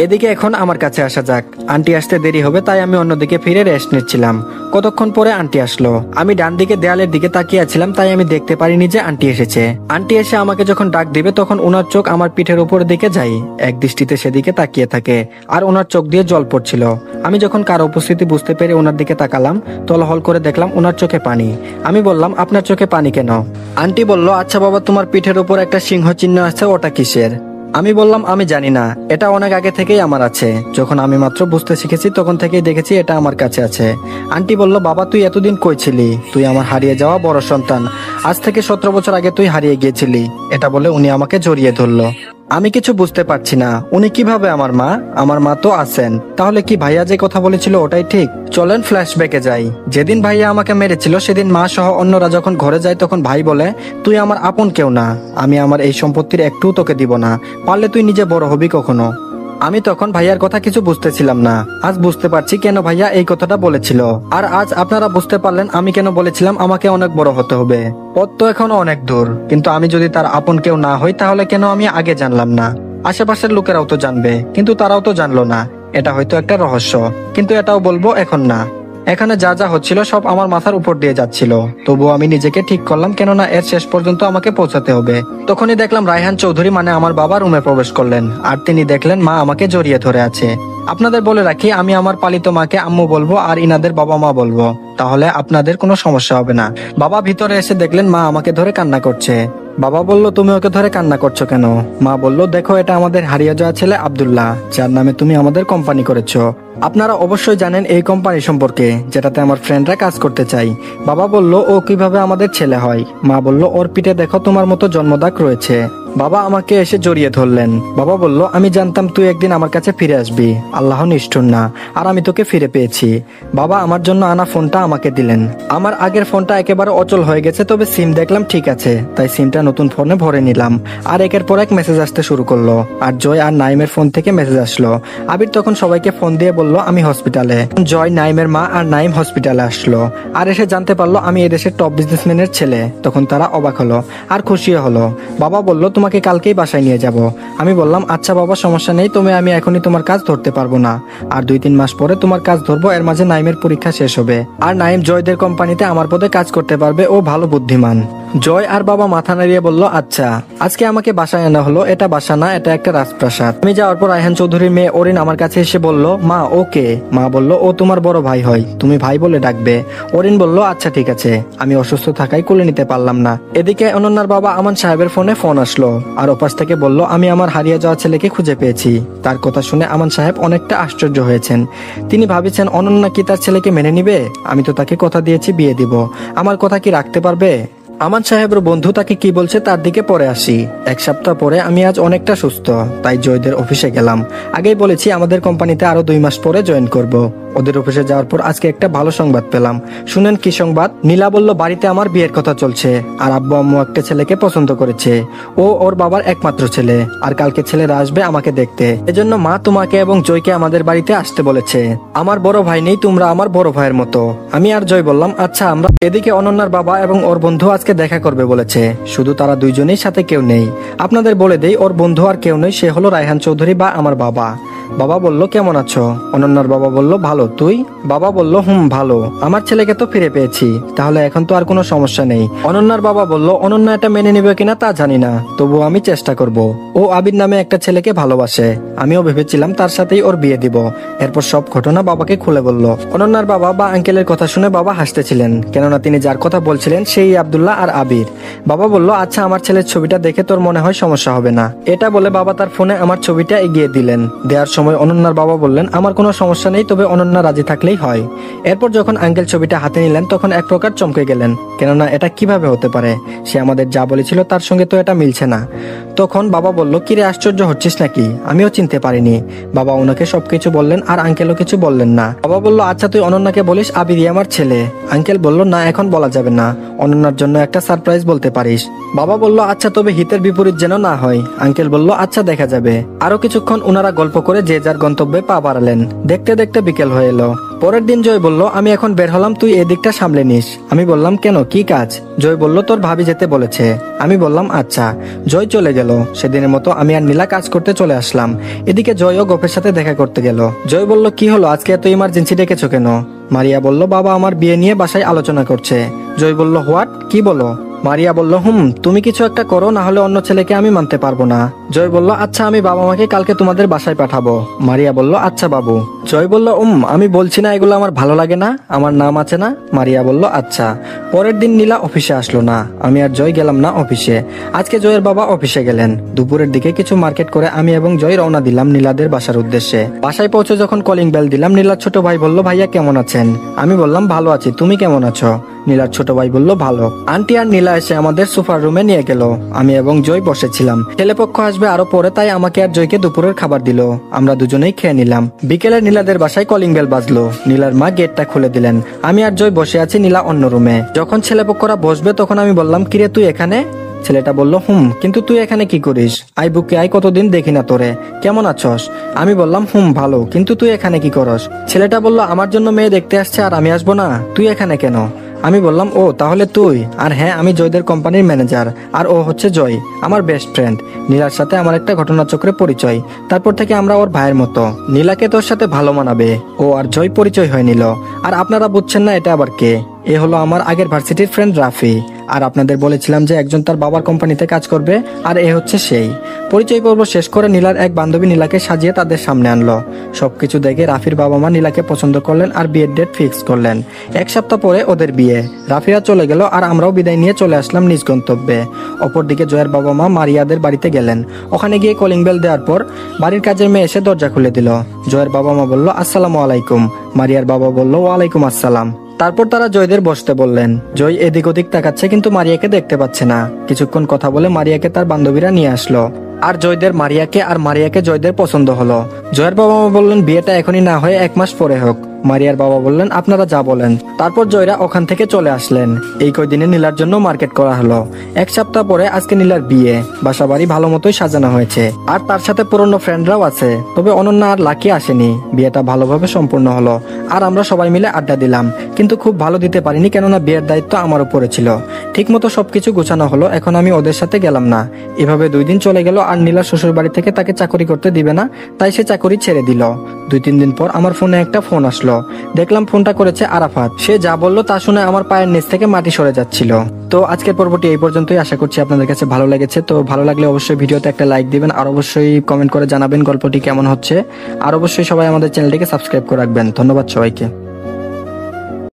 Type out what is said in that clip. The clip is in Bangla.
এদিকে এখন আমার কাছে আসা যাক। আন্টি আসতে দেরি হবে তাই আমি অন্যদিকে ফিরে রেস্ট নিচ্ছিলাম। কতক্ষণ পরে আন্টি আসলো। আমি ডান দিকে দেয়ালের দিকে তাকিয়ে আছিলাম তাই আমি দেখতে পারিনি যে আন্টি এসেছে। আন্টি এসে আমাকে যখন ডাক দিবে তখন ওনার চোখ আমার পিঠের উপর দিকে যায়, এক দৃষ্টিতে সেদিকে তাকিয়ে থাকে আর ওনার চোখ দিয়ে জল পড়ছিল। আমি যখন কারো উপস্থিতি বুঝতে পেরে ওনার দিকে তাকালাম, তলহল করে দেখলাম ওনার চোখে পানি। আমি বললাম, আপনার চোখে পানি কেন? আন্টি বলল, আচ্ছা বাবা, তোমার পিঠের উপর একটা সিংহ চিহ্ন আছে, ওটা কিসের? আমি বললাম, আমি জানি না, এটা অনেক আগে থেকেই আমার আছে। যখন আমি মাত্র বুঝতে শিখেছি তখন থেকেই দেখেছি এটা আমার কাছে আছে। আন্টি বলল, বাবা তুই এতদিন কই ছিলি? তুই আমার হারিয়ে যাওয়া বড় সন্তান। আজ থেকে 17 বছর আগে তুই হারিয়ে গিয়েছিলি। এটা বলে উনি আমাকে জড়িয়ে ধরলো। আমি কিছু বুঝতে পারছি না, উনি কিভাবে আমার মা? আমার মা তো আছেন। তাহলে কি ভাইয়া যে কথা বলেছিল ওটাই ঠিক? চলেন ফ্ল্যাশব্যাকে যাই। যেদিন ভাইয়া আমাকে মেরেছিল সেদিন মা সহ অন্যরা যখন ঘরে যায় তখন ভাই বলে, তুই আমার আপন কেউ না, আমি আমার এই সম্পত্তির একটুও তোকে দিব না, পারলে তুই নিজে বড় হবি কখনো। আমি তখন ভাইয়ার কথা কিছু বুঝতেছিলাম না। আজ বুঝতে পারছি কেন ভাইয়া এই কথাটা বলেছিল। আর আজ আপনারা বুঝতে পারলেন আমি কেন বলেছিলাম আমাকে অনেক বড় হতে হবে। পথ তো এখনো অনেক দূর, কিন্তু আমি যদি তার আপন কেউ না হই তাহলে কেন আমি আগে জানলাম না? আশেপাশের লোকেরাও তো জানবে, কিন্তু তারাও তো জানলো না। এটা হয়তো একটা রহস্য, কিন্তু এটাও বলবো এখন না। এখানে যা যা হচ্ছিল সব আমার মাথার উপর দিয়ে যাচ্ছিল, তবুও আমি নিজেকে ঠিক করলাম, কেননা এর শেষ পর্যন্ত আমাকে পৌঁছাতে হবে। তখনই দেখলাম রায়হান চৌধুরী মানে আমার বাবা রুমে প্রবেশ করলেন, আর তিনি দেখলেন মা আমাকে জড়িয়ে ধরে আছে। আপনাদের বলে রাখি, আমি আমার পালিত মাকে আম্মু বলবো আর ইনাদের বাবা মা বলবো, তাহলে আপনাদের কোনো সমস্যা হবে না। বাবা ভিতরে এসে দেখলেন মা আমাকে ধরে কান্না করছে। বাবা বলল, তুমি ওকে ধরে কান্না করছো কেন? মা বলল, দেখো এটা আমাদের হারিয়ে যাওয়া ছেলে আব্দুল্লাহ, যার নামে তুমি আমাদের কোম্পানি করেছো। আপনারা অবশ্যই জানেন এই কোম্পানি সম্পর্কে, যেটাতে আমার ফ্রেন্ডরা কাজ করতে চাই। বাবা বলল, ও কিভাবে আমাদের ছেলে হয়? মা বলল, ওর পিঠে দেখো তোমার মতো জন্মদাগ রয়েছে। বাবা আমাকে এসে জড়িয়ে ধরলেন। বাবা বলল, আমি জানতাম তুই একদিন আমার কাছে ফিরে আসবি, আল্লাহ নিষ্ঠুর না, আর আমি তোকে ফিরে পেয়েছি। বাবা আমার জন্য আনা ফোনটা আমাকে দিলেন। আমার আগের ফোনটা একেবারে অচল হয়ে গেছে, তবে সিম দেখলাম ঠিক আছে, তাই সিমটা নতুন ফোনে ভরে নিলাম। আর একের পর এক মেসেজ আসতে শুরু করলো, আর জয় আর নাইমের ফোন থেকে মেসেজ আসলো। আবির তখন সবাইকে ফোন দিয়ে বলল আমি হসপিটালে। জয়, নাইমের মা আর নাইম হসপিটালে আসলো, আর এসে জানতে পারলো আমি এদেশের টপ বিজনেসম্যানের ছেলে। তখন তারা অবাক হলো আর খুশিও হলো। বাবা বলল, তোমাকে কালকেই বাসায় নিয়ে যাব। আমি বললাম, আচ্ছা বাবা, সমস্যা নেই, তবে আমি এখনই তোমার কাজ ধরতে পারবো না, আর 2-3 মাস পরে তোমার কাজ ধরবো। এর মাঝে নাইমের পরীক্ষা শেষ হবে, আর নাইম জয়দের কোম্পানিতে আমার পদে কাজ করতে পারবে, ও ভালো বুদ্ধিমান। জয় আর বাবা মাথা নাড়িয়ে বলল, আচ্ছা। আজকে আমাকে বাসায় আনা হলো, এটা বাসা না, এটা একটা রাজপ্রাসাদ। আমি যাওয়ার পর রায়হান চৌধুরীর মেয়ে অরিন আমার কাছে এসে বলল, মা ওকে। মা বলল, ও তোমার বড় ভাই হয়, তুমি ভাই বলে ডাকবে। অরিন বলল, আচ্ছা ঠিক আছে। আমি অসুস্থ থাকায় কোলে নিতে পারলাম না। এদিকে অনন্যার বাবা আমান সাহেবের ফোনে ফোন আসলো, আর ওপাশ থেকে বলল, আমি আমার হারিয়ে যাওয়া ছেলেকে খুঁজে পেয়েছি। তার কথা শুনে আমান সাহেব অনেকটা আশ্চর্য হয়েছেন। তিনি ভাবিছেন অনন্যা কি তার ছেলেকে মেনে নিবে? আমি তো তাকে কথা দিয়েছি বিয়ে দিব, আমার কথা কি রাখতে পারবে? আমান সাহেবের বন্ধু তাকে কি বলছে তার দিকে পরে আসি। 1 সপ্তাহ পরে আমি আজ অনেকটা সুস্থ, তাই জয়দের অফিসে গেলাম। আগেই বলেছি আমাদের কোম্পানিতে আরো 2 মাস পরে জয়েন করব। ওদের অফিসে যাওয়ার পর আজকে একটা ভালো সংবাদ পেলাম। শুনেন কি সংবাদ? নীলা বলল বাড়িতে আমার বিয়ের কথা চলছে, আর আব্বু আম্মু একটা ছেলেকে পছন্দ করেছে। ও ওর বাবার একমাত্র ছেলে, আর কালকে ছেলেরা আসবে আমাকে দেখতে। এজন্য মা তোমাকে এবং জয়কে আমাদের বাড়িতে আসতে বলেছে। আমার বড় ভাই নেই, তোমরা আমার বড় ভাইয়ের মতো। আমি আর জয় বললাম, আচ্ছা আমরা। এদিকে অনন্যার বাবা এবং ওর বন্ধু আজকে দেখা করবে বলেছে, শুধু তারা দুইজনেই, সাথে কেউ নেই। আপনাদের বলে দেই, ওর বন্ধু আর কেউ নেই, সে হলো রায়হান চৌধুরী বা আমার বাবা। বাবা বলল, কেমন আছো? অনন্যার বাবা বলল, ভালো, তুই? বাবা বলল, ভালো। আমার ছেলেকে তো ফিরে পেয়েছি, তাহলে এখন তো আর কোনো সমস্যা নেই। অনন্যার বাবা বলল, অনন্যা এটা মেনে নিবে কিনা তা জানি না, তবু আমি চেষ্টা করব। ও আবির নামে একটা ছেলেকে ভালোবাসে, আমিও ভেবেছিলাম তার সাথেই ওর বিয়ে দিব। এরপর সব ঘটনা বাবাকে খুলে বলল। অনন্যার বাবা বা আঙ্কেলের কথা শুনে বাবা হাসতেছিলেন, কেননা তিনি যার কথা বলছিলেন সেই আব্দুল্লাহ আর আবির। বাবা বলল, আচ্ছা আমার ছেলের ছবিটা দেখে তোর মনে হয় সমস্যা হবে না? এটা বলে বাবা তার ফোনে আমার ছবিটা এগিয়ে দিলেন। দেওয়ার সময় অনন্যার বাবা বললেন, আমার কোনো সমস্যা নেই, তবে অনন্যা রাজি থাকলেই হয়। এরপর যখন আঙ্কেল ছবিটা হাতে নিলেন তখন এক প্রকার চমকে গেলেন, কেননা এটা কিভাবে হতে পারে? সে আমাদের যা বলেছিল তার সঙ্গে তো এটা মিলছে না। তখন বাবা বলল, কিরে আশ্চর্য হচ্ছিস নাকি? আমিও চিনতে পারিনি। বাবা ওনাকে সবকিছু বললেন, আর আঙ্কেলও কিছু বললেন না। বাবা বলল, আচ্ছা তুই অনন্যাকে বলিস আবিরই আমার ছেলে। আঙ্কেল বলল, না এখন বলা যাবে না, অনন্যার জন্য একটা সারপ্রাইজ বলতে পারিস। বাবা বলল, আচ্ছা তবে হিতের বিপরীত যেন না হয়। আঙ্কেল বলল, আচ্ছা দেখা যাবে। আরো কিছুক্ষণ ওনারা গল্প করে যে যার গন্তব্যে পা বাড়ালেন। দেখতে দেখতে বিকেল হয়ে এলো। পরের দিন জয় বলল, আমি এখন বের হলাম, তুই এদিকটা সামলে নিস। আমি বললাম, কেন, কি কাজ? জয় বলল, তোর ভাবি যেতে বলেছে। আমি বললাম, আচ্ছা। জয় চলে গেল। সেদিনের মতো আমি আর নীলা কাজ করতে চলে আসলাম। এদিকে জয়ও গোপের সাথে দেখা করতে গেল। জয় বলল, কি হলো, আজকে এত ইমার্জেন্সি ডেকেছো কেন? মারিয়া বলল, বাবা আমার বিয়ে নিয়ে বাসায় আলোচনা করছে। জয় বলল, হোয়াট, কি বলো? মারিয়া বলল, তুমি কিছু একটা করো, না হলে অন্য ছেলেকে আমি মানতে পারবো না। জয় বলল, আচ্ছা আমি বাবা মাকে কালকে তোমাদের বাসায় পাঠাবো। মারিয়া বলল, আচ্ছা বাবু। জয় বলল, আমি বলছি না এগুলো আমার ভালো লাগে না, আমার নাম আছে না? মারিয়া বলল, আচ্ছা। পরের দিন নীলা অফিসে আসলো না। আমি আর জয় গেলাম না অফিসে। আজকে জয়ের বাবা অফিসে গেলেন। দুপুরের দিকে কিছু মার্কেট করে আমি এবং জয় রওনা দিলাম নীলাদের বাসার উদ্দেশ্যে। বাসায় পৌঁছে যখন কলিং বেল দিলাম, নীলার ছোট ভাই বলল, ভাইয়া কেমন আছেন? আমি বললাম, ভালো আছি, তুমি কেমন আছো? নীলার ছোট ভাই বলল, ভালো। আন্টি আর নীলা এসে আমাদের সুপার রুমে নিয়ে গেল। আমি এবং জয় বসেছিলাম। ছেলেপক্ষ আসবে আরো পরে, তাই আমাকে আর জয়কে দুপুরের খাবার দিল। আমরা দুজনেই খেয়ে নিলাম। বিকেলে নীলাদের বাসায় কলিং বেল বাজলো। নীলার মা গেটটা খুলে দিলেন। আমি আর জয় বসে আছি, নীলা অন্য রুমে। যখন ছেলেপক্ষরা বসবে তখন আমি বললাম, কিরে তুই এখানে? ছেলেটা বলল, কিন্তু তুই এখানে কি করিস? আই বুকে আই, কতদিন দেখি না তোরে, কেমন আছস? আমি বললাম, ভালো, কিন্তু তুই এখানে কি করস? ছেলেটা বলল, আমার জন্য মেয়ে দেখতে আসছে আর আমি আসবো না? তুই এখানে কেন? আমি বললাম, ও তাহলে তুই? আর হ্যাঁ, আমি জয়দের কোম্পানির ম্যানেজার, আর ও হচ্ছে জয়, আমার বেস্ট ফ্রেন্ড। নীলার সাথে আমার একটা ঘটনাচক্রে পরিচয়, তারপর থেকে আমরা ওর ভাইয়ের মতো। নীলাকে তোর সাথে ভালো মানাবে। ও আর জয় পরিচয় হয়ে নিল। আর আপনারা বুঝছেন না এটা আবার কে? এ হলো আমার আগের ভার্সিটির ফ্রেন্ড রাফি। আর আপনাদের বলেছিলাম যে একজন তার বাবার কোম্পানিতে কাজ করবে, আর এ হচ্ছে সেই। পরিচয় পর্ব শেষ করে নীলার এক বান্ধবী নীলাকে সাজিয়ে তাদের সামনে আনলো। সবকিছু দেখে রাফির বাবা মা নীলাকে পছন্দ করলেন আর বিয়ের ডেট ফিক্স করলেন। এক সপ্তাহ পরে ওদের বিয়ে। রাফিরা চলে গেল আর আমরাও বিদায় নিয়ে চলে আসলাম নিজ গন্তব্যে। অপরদিকে জয়ের বাবা মা মারিয়াদের বাড়িতে গেলেন। ওখানে গিয়ে কলিং বেল দেওয়ার পর বাড়ির কাজের মেয়ে এসে দরজা খুলে দিল। জয়ের বাবা মা বলল, আসসালামু আলাইকুম। মারিয়ার বাবা বলল, ওয়ালাইকুম আসসালাম। তারপর তারা জয়দের বসতে বললেন। জয় এদিক ওদিক তাকাচ্ছে, কিন্তু মারিয়াকে দেখতে পাচ্ছে না। কিছুক্ষণ কথা বলে মারিয়াকে তার বান্ধবীরা নিয়ে আসলো। আর জয়দের মারিয়াকে, আর মারিয়াকে জয়দের পছন্দ হলো। জয়ের বাবা মা বললেন, বিয়েটা এখনই না হয়ে 1 মাস পরে হোক। মারিয়ার বাবা বললেন, আপনারা যা বলেন। তারপর জয়রা ওখান থেকে চলে আসলেন। এই কয়দিনে নীলার জন্য মার্কেট করা হলো। 1 সপ্তাহ পরে আজকে নীলার বিয়ে। বাসা বাড়ি ভালো মতোই সাজানো হয়েছে, আর তার সাথে পুরনো ফ্রেন্ডরাও আছে। তবে অনন্যা আর লাকি আসেনি। বিয়েটা ভালোভাবে সম্পূর্ণ হলো, আর আমরা সবাই মিলে আড্ডা দিলাম। কিন্তু খুব ভালো দিতে পারিনি, কেননা বিয়ের দায়িত্ব আমার উপরে ছিল। ঠিক মতো সবকিছু গোছানো হলো। এখন আমি ওদের সাথে গেলাম না। এভাবে 2 দিন চলে গেল, আর নীলার শ্বশুর বাড়ি থেকে তাকে চাকরি করতে দিবে না, তাই সে চাকরি ছেড়ে দিল। 2-3 দিন পর আমার ফোনে একটা ফোন আসলো। দেখলাম ফোনটা করেছে আরাফাত। সে যা বললো তা শুনে আমার পায়ের নিচ থেকে মাটি সরে যাচ্ছিল। তো আজকের পর্বটি এই পর্যন্তই। আশা করছি আপনাদের কাছে ভালো লেগেছে। তো ভালো লাগলে অবশ্যই ভিডিওতে একটা লাইক দিবেন, আর অবশ্যই কমেন্ট করে জানাবেন গল্পটি কেমন হচ্ছে। আর অবশ্যই সবাই আমাদের চ্যানেলটিকে সাবস্ক্রাইব করে রাখবেন। ধন্যবাদ সবাইকে।